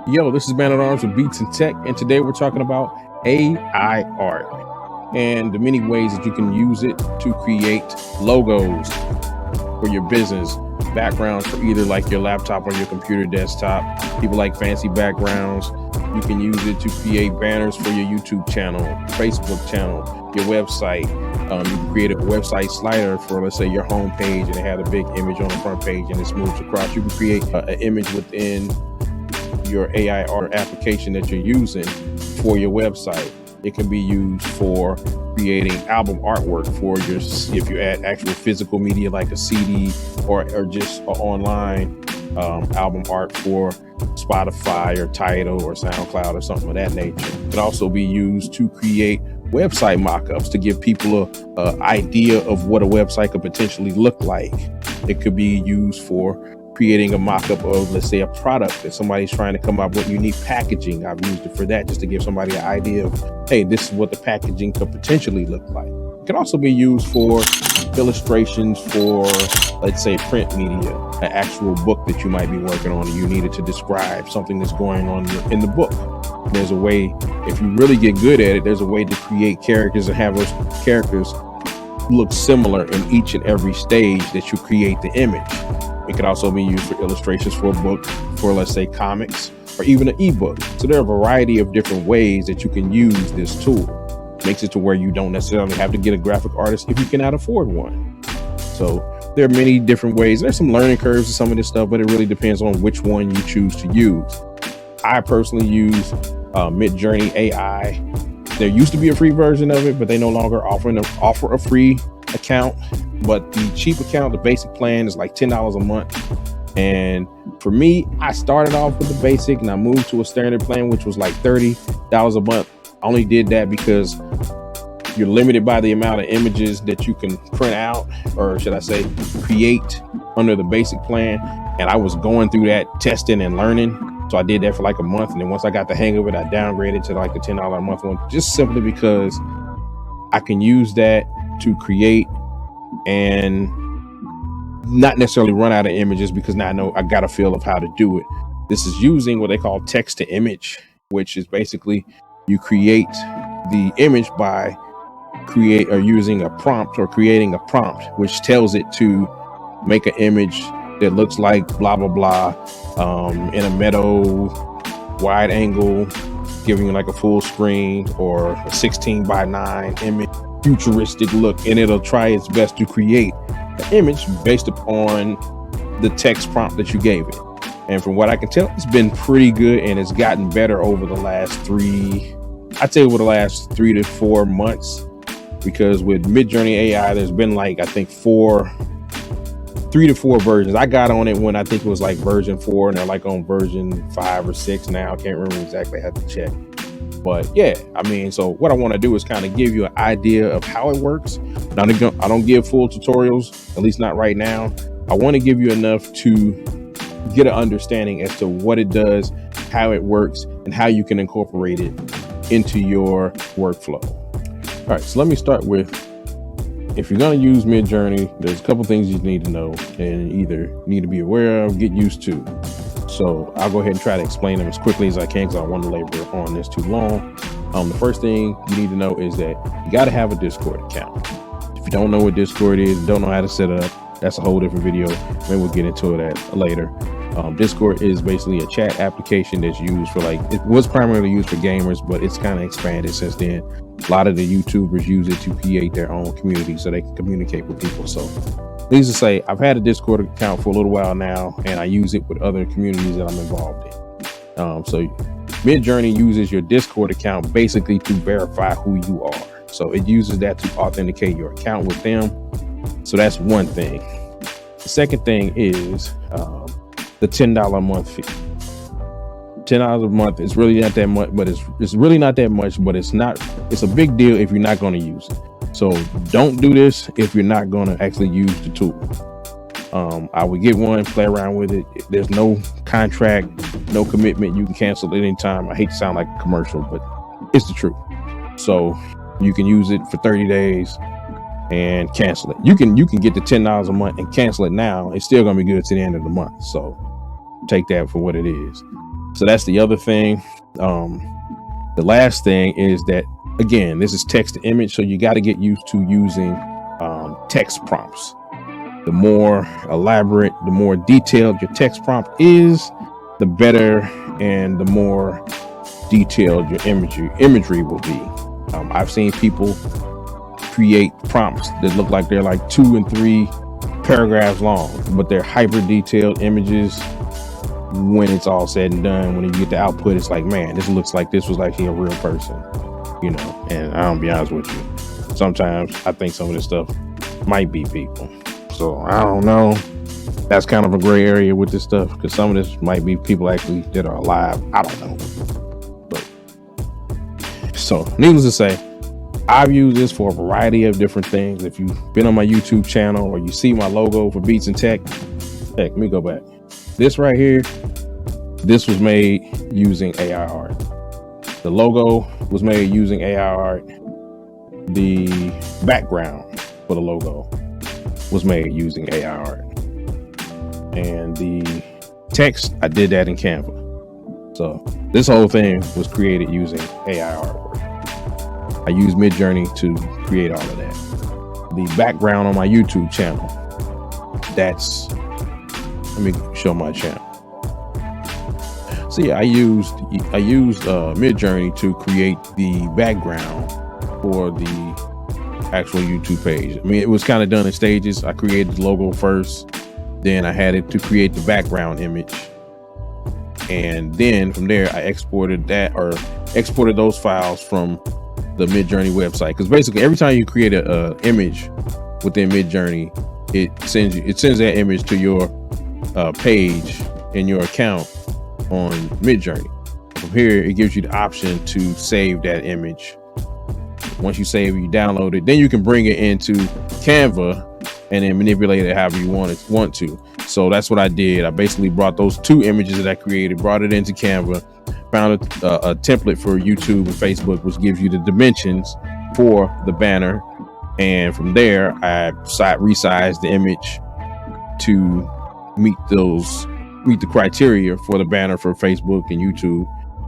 Yo, this is Man at Arms with Beats and Tech, and today we're talking about AI art and the many ways that you can use it to create logos for your business, backgrounds for either like your laptop or your computer desktop. People like fancy backgrounds. You can use it to create banners for your YouTube channel, Facebook channel, your website. You can create a website slider for, let's say, your home page, and it had a big image on the front page and it moves across. You can create an image within your AI art application that you're using for your website. It can be used for creating album artwork for your, if you add actual physical media like a CD or just online album art for Spotify or Tidal or SoundCloud or something of that nature. It can also be used to create website mock-ups to give people a idea of what a website could potentially look like. It could be used for creating a mock-up of, let's say, a product that somebody's trying to come up with unique packaging. I've used it for that, just to give somebody an idea of, hey, this is what the packaging could potentially look like. It can also be used for illustrations for, let's say, print media, an actual book that you might be working on and you needed to describe something that's going on in the book. There's a way, if you really get good at it, there's a way to create characters and have those characters look similar in each and every stage that you create the image. It could also be used for illustrations for a book, for, let's say, comics, or even an ebook. So there are a variety of different ways that you can use this tool. Makes it to where you don't necessarily have to get a graphic artist if you cannot afford one. So there are many different ways. There's some learning curves to some of this stuff, but it really depends on which one you choose to use. I personally use Midjourney AI. There used to be a free version of it, but they no longer offer a free account. But the cheap account, the basic plan, is like $10 a month. And for me, I started off with the basic and I moved to a standard plan, which was like $30 a month. I only did that because you're limited by the amount of images that you can print out, or should I say create, under the basic plan. And I was going through that testing and learning. So I did that for like a month. And then once I got the hang of it, I downgraded to like the $10 a month one, just simply because I can use that to create and not necessarily run out of images, because now I know I got a feel of how to do it. This is using what they call text to image, which is basically you create the image by using a prompt, or creating a prompt which tells it to make an image that looks like blah blah blah in a meadow, wide angle, giving you like a full screen or a 16:9 image, futuristic look, and it'll try its best to create an image based upon the text prompt that you gave it. And from what I can tell, it's been pretty good, and it's gotten better over the last 3 to 4 months, because with Midjourney AI, there's been like, I think 3 to 4 versions. I got on it when I think it was like version 4, and they're like on version 5 or 6 now. I can't remember exactly, I have to check. But yeah, I mean, so what I want to do is kind of give you an idea of how it works. Now, I don't give full tutorials, at least not right now. I want to give you enough to get an understanding as to what it does, how it works, and how you can incorporate it into your workflow. All right, so let me start with, if you're going to use Midjourney, there's a couple things you need to know and either need to be aware of, get used to. So I'll go ahead and try to explain them as quickly as I can, because I don't want to labor on this too long. The first thing you need to know is that you got to have a Discord account. If you don't know what Discord is, don't know how to set it up, that's a whole different video. Maybe we'll get into that later. Discord is basically a chat application that's used for, like, it was primarily used for gamers, but it's kind of expanded since then. A lot of the YouTubers use it to create their own community so they can communicate with people. So needless to say, I've had a Discord account for a little while now, and I use it with other communities that I'm involved in. So Midjourney uses your Discord account basically to verify who you are. So it uses that to authenticate your account with them. So that's one thing. The second thing is the $10 a month fee. $10 a month is really not that much, but it's really not that much, but it's a big deal if you're not going to use it. So don't do this if you're not going to actually use the tool. I would get one, play around with it. There's no contract, no commitment. You can cancel at any time. I hate to sound like a commercial, but it's the truth. So you can use it for 30 days and cancel it. You can get the $10 a month and cancel it now. It's still going to be good to the end of the month. So take that for what it is. So that's the other thing. The last thing is that, again, this is text to image, so you got to get used to using text prompts. The more elaborate, the more detailed your text prompt is, the better and the more detailed your imagery will be. I've seen people create prompts that look like they're like 2 and 3 paragraphs long, but they're hyper detailed images. When it's all said and done, when you get the output, it's like, man, this looks like this was actually a real person, you know. And I'll be honest with you, sometimes I think some of this stuff might be people. So I don't know. That's kind of a gray area with this stuff, because some of this might be people actually that are alive. I don't know. But so needless to say, I've used this for a variety of different things. If you've been on my YouTube channel or you see my logo for Beats and Tech, let me go back. This right here, this was made using AI art. The logo was made using AI art. The background for the logo was made using AI art. And the text, I did that in Canva. So this whole thing was created using AI artwork. I used Midjourney to create all of that. The background on my YouTube channel, let me show my channel. So yeah, I used Midjourney to create the background for the actual YouTube page. I mean, it was kind of done in stages. I created the logo first, then I had it to create the background image, and then from there I exported those files from the Midjourney website. Because basically, every time you create a image within Midjourney, it sends that image to your page in your account on Midjourney. From here, it gives you the option to save that image. Once you save it, you download it, then you can bring it into Canva and then manipulate it however you want to. So that's what I did. I basically brought those 2 images that I created, brought it into Canva, found a template for YouTube and Facebook, which gives you the dimensions for the banner. And from there, I resized the image to meet the criteria for the banner for Facebook and YouTube,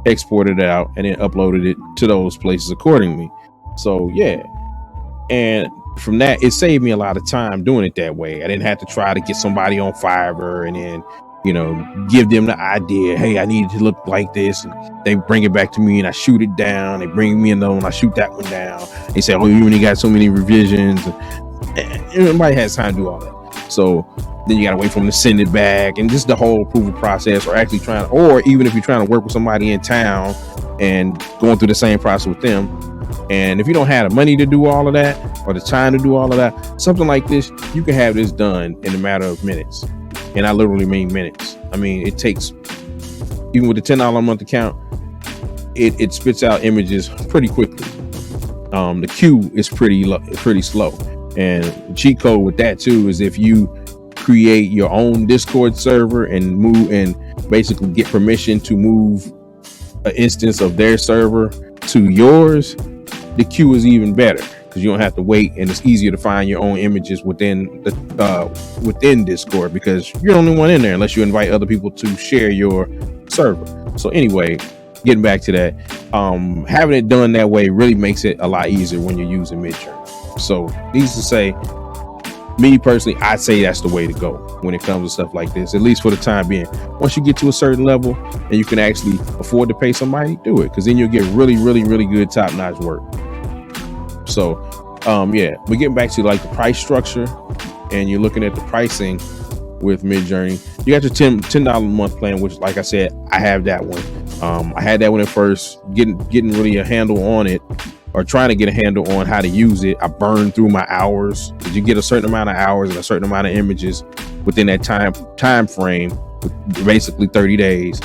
exported it out, and then uploaded it to those places accordingly. So yeah, and from that, it saved me a lot of time doing it that way. I didn't have to try to get somebody on Fiverr and then, you know, give them the idea, hey, I need it to look like this, and they bring it back to me and I shoot it down. They bring me another one, I shoot that one down. They say, oh, you only got so many revisions, and nobody has time to do all that. So then you gotta wait for them to send it back, and just the whole approval process, or actually or even if you're trying to work with somebody in town and going through the same process with them. And if you don't have the money to do all of that, or the time to do all of that, something like this, you can have this done in a matter of minutes. And I literally mean minutes. I mean, it takes, even with the $10 a month account, it spits out images pretty quickly. The queue is pretty slow. And the cheat code with that too is if you create your own Discord server and basically get permission to move an instance of their server to yours, the queue is even better, because you don't have to wait, and it's easier to find your own images within Discord, because you're the only one in there unless you invite other people to share your server. So anyway, getting back to that, having it done that way really makes it a lot easier when you're using Midjourney. So needless to say, me personally, I'd say that's the way to go when it comes to stuff like this, at least for the time being. Once you get to a certain level and you can actually afford to pay somebody, do it, because then you'll get really, really, really good top-notch work. So yeah, we're getting back to like the price structure, and you're looking at the pricing with Midjourney. You got your $10 a month plan, which, like I said, I have that one. I had that one at first, getting really a handle on it, or trying to get a handle on how to use it. I burned through my hours, because you get a certain amount of hours and a certain amount of images within that time frame, basically 30 days.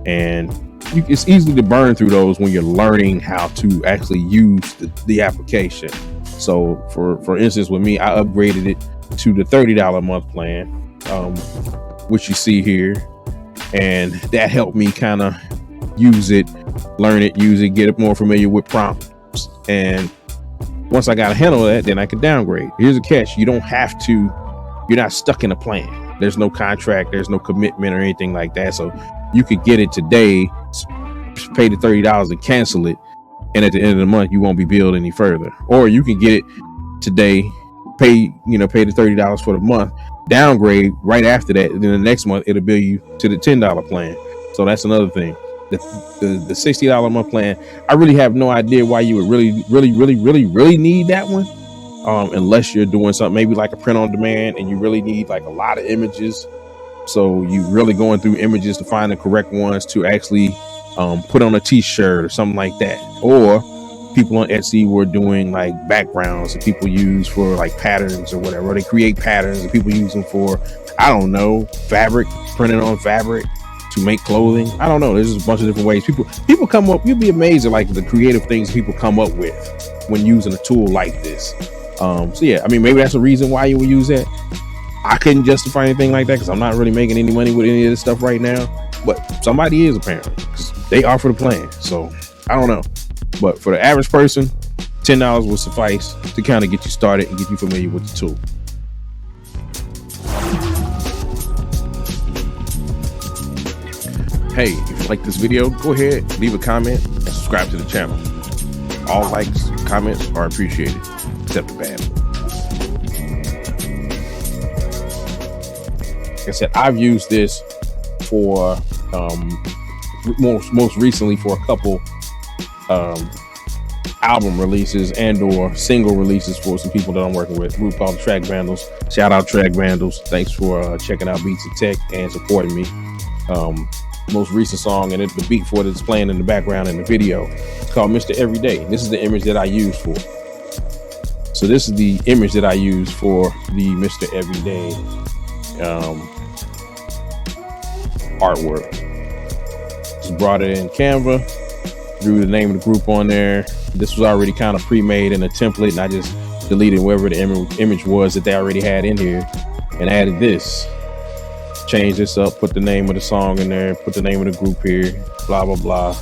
And it's easy to burn through those when you're learning how to actually use the application. So for instance, with me, I upgraded it to the $30 a month plan, which you see here. And that helped me kind of use it, learn it, use it, get more familiar with prompts. And once I got a handle of that, then I could downgrade. Here's a catch: you're not stuck in a plan. There's no contract, there's no commitment or anything like that. So you could get it today, pay the $30 and cancel it, and at the end of the month you won't be billed any further. Or you can get it today, pay the $30 for the month, downgrade right after that, and then the next month it'll bill you to the $10 plan. So that's another thing. The $60 a month plan, I really have no idea why you would really need that one, unless you're doing something maybe like a print on demand and you really need like a lot of images. So you really going through images to find the correct ones to actually put on a t-shirt or something like that. Or people on Etsy were doing like backgrounds that people use for like patterns or whatever. Or they create patterns and people use them for, I don't know, fabric, printed on fabric to make clothing. I don't know. There's just a bunch of different ways. People come up, you'll be amazed at like the creative things people come up with when using a tool like this. So yeah, I mean, maybe that's a reason why you would use that. I couldn't justify anything like that because I'm not really making any money with any of this stuff right now, but somebody is apparently, because they offer the plan. So I don't know, but for the average person, $10 will suffice to kind of get you started and get you familiar with the tool. Hey, if you like this video, go ahead, leave a comment, and subscribe to the channel. All likes, comments are appreciated, except the bad. Like I said, I've used this for most recently for a couple album releases and or single releases for some people that I'm working with. A group called Track Vandals. Shout out Track Vandals. Thanks for checking out Beats and Tech and supporting me. Most recent song, and the beat for it is playing in the background in the video. It's called Mr. Everyday. This is the image that I use for. So this is the image that I use for the Mr. Everyday artwork. Just brought it in Canva, drew the name of the group on there. This was already kind of pre-made in a template, and I just deleted wherever the image was that they already had in here and added this. Change this up, put the name of the song in there, put the name of the group here, blah blah blah,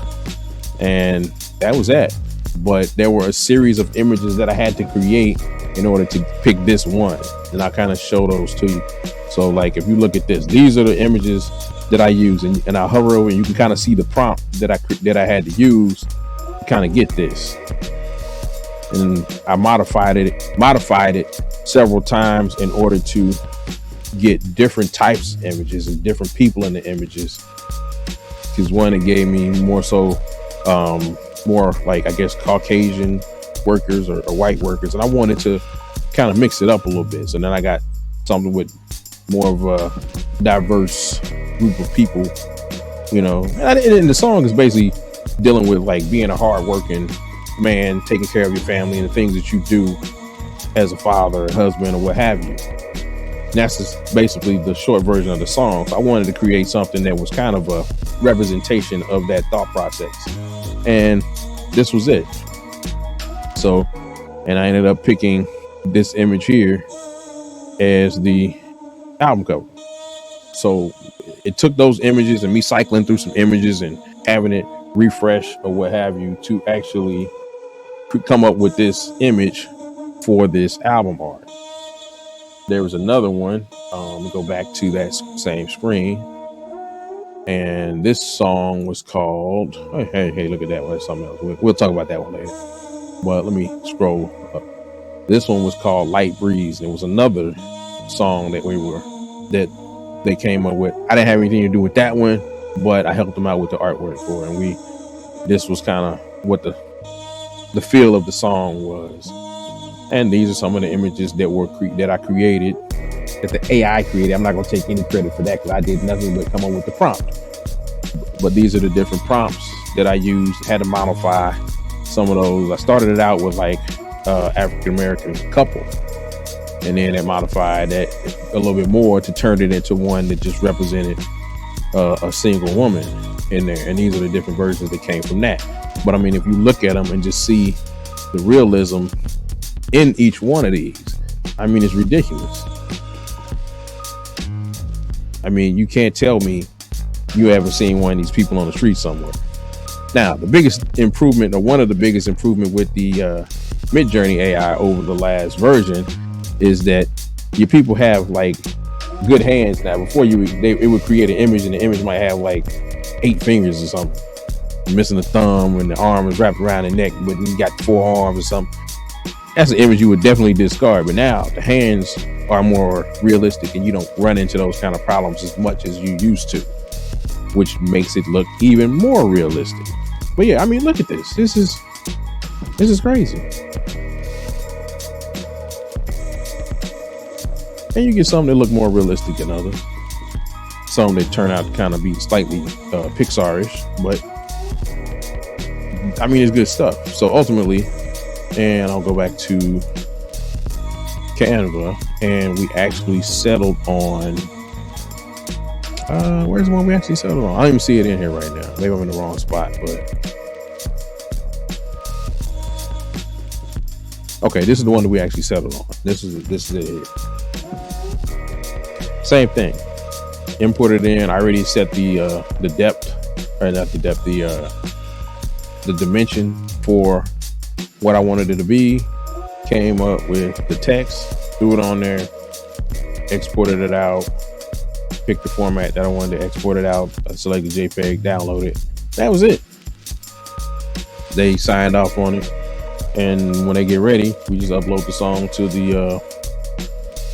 and that was that. But there were a series of images that I had to create in order to pick this one, and I kind of show those to you. So like if you look at this, these are the images that I use, and I'll hover over and you can kind of see the prompt that I had to use to kind of get this. And I modified it several times in order to get different types of images and different people in the images, because one, it gave me more like, I guess, Caucasian workers or white workers, and I wanted to kind of mix it up a little bit. So then I got something with more of a diverse group of people, and the song is basically dealing with like being a hard-working man, taking care of your family and the things that you do as a father, a husband, or what have you. And that's just basically the short version of the song. So I wanted to create something that was kind of a representation of that thought process. And this was it. So, and I ended up picking this image here as the album cover. So it took those images and me cycling through some images and having it refresh or what have you to actually come up with this image for this album art. There was another one. Let me go back to that same screen. And this song was called, hey, look at that one. That's something else. We'll talk about that one later. But let me scroll up. This one was called Light Breeze. It was another song that they came up with. I didn't have anything to do with that one, but I helped them out with the artwork for it. And this was kind of what the feel of the song was. And these are some of the images that I created, that the AI created. I'm not going to take any credit for that because I did nothing but come up with the prompt. But these are the different prompts that I used. Had to modify some of those. I started it out with like African-American couple, and then I modified that a little bit more to turn it into one that just represented a single woman in there. And these are the different versions that came from that. But I mean, if you look at them and just see the realism in each one of these, I mean, it's ridiculous. I mean, you can't tell me you haven't seen one of these people on the street somewhere. Now, the biggest improvement, or one of the biggest improvement with the Midjourney AI over the last version, is that your people have like good hands now. Before it would create an image, and the image might have like 8 fingers or something, missing a thumb, and the arm is wrapped around the neck, but you got 4 arms or something. That's an image you would definitely discard. But now the hands are more realistic, and you don't run into those kind of problems as much as you used to, which makes it look even more realistic. But yeah, I mean, look at this. This is crazy. And you get some that look more realistic than others. Some that turn out to kind of be slightly Pixar-ish, but I mean, it's good stuff. So ultimately, and I'll go back to Canva, and we actually settled on, where's the one we actually settled on? I don't even see it in here right now. Maybe I'm in the wrong spot, but okay, this is the one that we actually settled on. This is it. Same thing. Import it in. I already set the depth, or not the depth, the dimension for what I wanted it to be. Came up with the text, threw it on there, exported it out, picked the format that I wanted to export it out, selected JPEG, download it. That was it. They signed off on it, and when they get ready, we just upload the song to the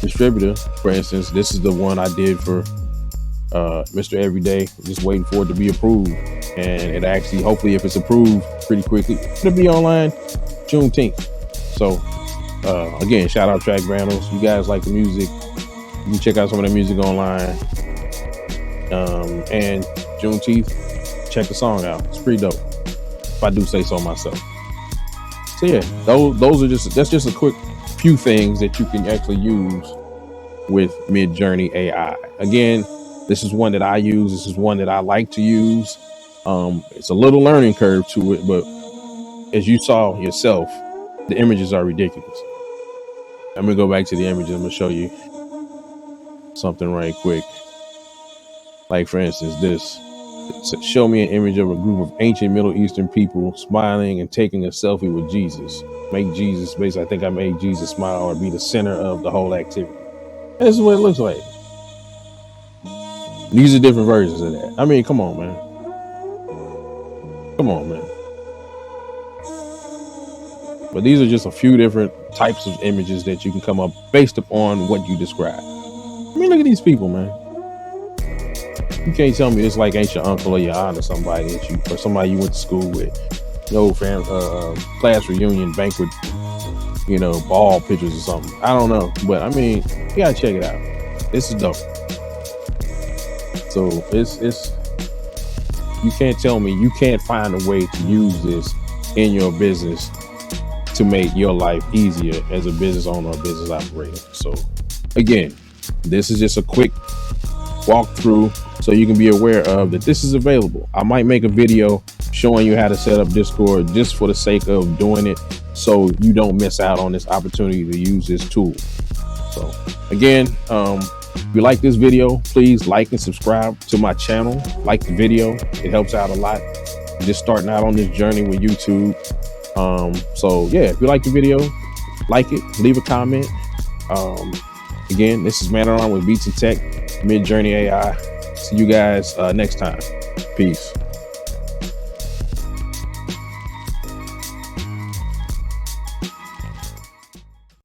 distributor. For instance, this is the one I did for Mr. Everyday. Just waiting for it to be approved, and it actually, hopefully, if it's approved pretty quickly, it'll be online Juneteenth. So again, shout out Track Brandles. You guys like the music, you can check out some of the music online. And Juneteenth, check the song out. It's pretty dope, if I do say so myself. So yeah, that's just a quick few things that you can actually use with Midjourney AI. Again, this is one that I use. This is one that I like to use. It's a little learning curve to it, but as you saw yourself, the images are ridiculous. I'm gonna go back to the images. I'm gonna show you something right quick. Like for instance, this. Show me an image of a group of ancient Middle Eastern people smiling and taking a selfie with Jesus. Make Jesus, basically, I think I made Jesus smile or be the center of the whole activity. And this is what it looks like. These are different versions of that. I mean, come on, man. Come on, man. But these are just a few different types of images that you can come up based upon what you describe. I mean, look at these people, man. You can't tell me it's like ain't your uncle or your aunt or somebody that you, or somebody you went to school with. No class reunion, banquet, ball pictures or something. I don't know, but I mean, you gotta check it out. This is dope. So it's you can't tell me you can't find a way to use this in your business to make your life easier as a business owner or business operator. So again, this is just a quick walkthrough so you can be aware of that this is available. I might make a video showing you how to set up Discord just for the sake of doing it, so you don't miss out on this opportunity to use this tool. So again, if you like this video, please like and subscribe to my channel. Like the video, it helps out a lot. I'm just starting out on this journey with YouTube. So yeah, if you like the video, like it, leave a comment. Again, this is Man Around with Beats and Tech, Midjourney AI. See you guys next time. Peace.